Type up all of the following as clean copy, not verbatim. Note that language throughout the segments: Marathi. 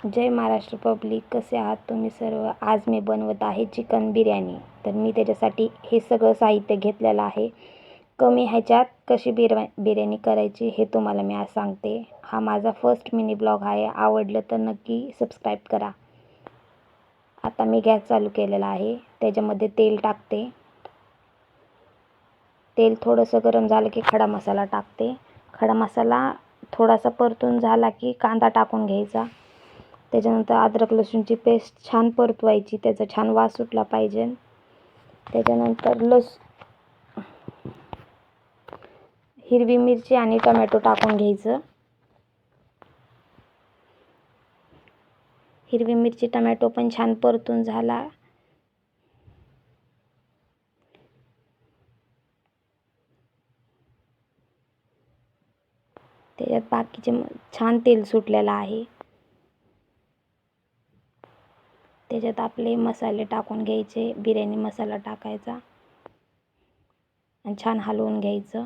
जय महाराष्ट्र पब्लिक, कसे आहात तुम्ही सर्व? आज मी बनवत आहे चिकन बिर्याणी. तर मी त्याच्यासाठी हे सगळं साहित्य घेतलेलं आहे. कमी ह्याच्यात कशी बिर्याणी करायची हे तुम्हाला मी आज सांगते. हा माझा फर्स्ट मिनी ब्लॉग आहे. आवडलं तर नक्की सबस्क्राईब करा. आता मी गॅस चालू केलेला आहे. त्याच्यामध्ये तेल टाकते. तेल थोडंसं गरम झालं की खडा मसाला टाकते. खडा मसाला थोडासा परतून झाला की कांदा टाकून घ्यायचा. त्याच्यानंतर अद्रक लसूणची पेस्ट छान परतवायची, त्याचा छान वास सुटला पाहिजे. त्याच्यानंतर हिरवी मिरची आणि टोमॅटो टाकून घ्यायचं. हिरवी मिरची टोमॅटो पण छान परतून झाला. त्याच्यात बाकीचे छान तेल सुटलेलं आहे. त्याच्यात आपले मसाले टाकून घ्यायचे. बिर्याणी मसाला टाकायचा आणि छान हलवून घ्यायचं.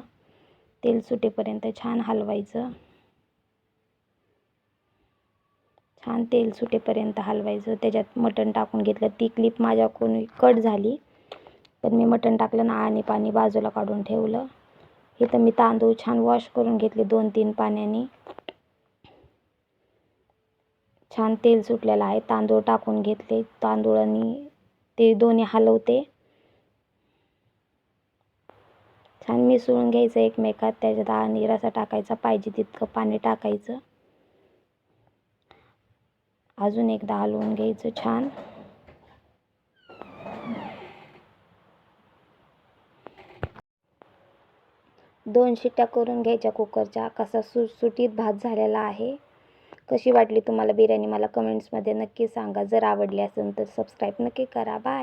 तेल सुटेपर्यंत छान हलवायचं. छान तेल सुटेपर्यंत हलवायचं. त्याच्यात मटण टाकून घेतलं. ती क्लिप माझ्याकडून कट झाली, पण मी मटण टाकलं ना आणि पाणी बाजूला काढून ठेवलं. इथं मी तांदूळ छान वॉश करून घेतले 2-3 पाण्याने. छान तेल सुटलेलं आहे. तांदूळ टाकून घेतले. तांदूळाने ते दोन्ही हलवते. छान मिसळून घ्यायचं एकमेकात. त्याच्यात आणि रसा टाकायचा, पाहिजे तितकं पाणी टाकायचं. अजून एकदा हलवून घ्यायचं छान. दोन शिट्ट्या करून घ्यायच्या कुकरच्या. कसा सुटसुटीत भात झालेला आहे. कशी वाटली तुम्हाला बिर्याणी मला कमेंट्समध्ये नक्की सांगा. जर आवडली असेल तर सबस्क्राईब नक्की करा. बाय.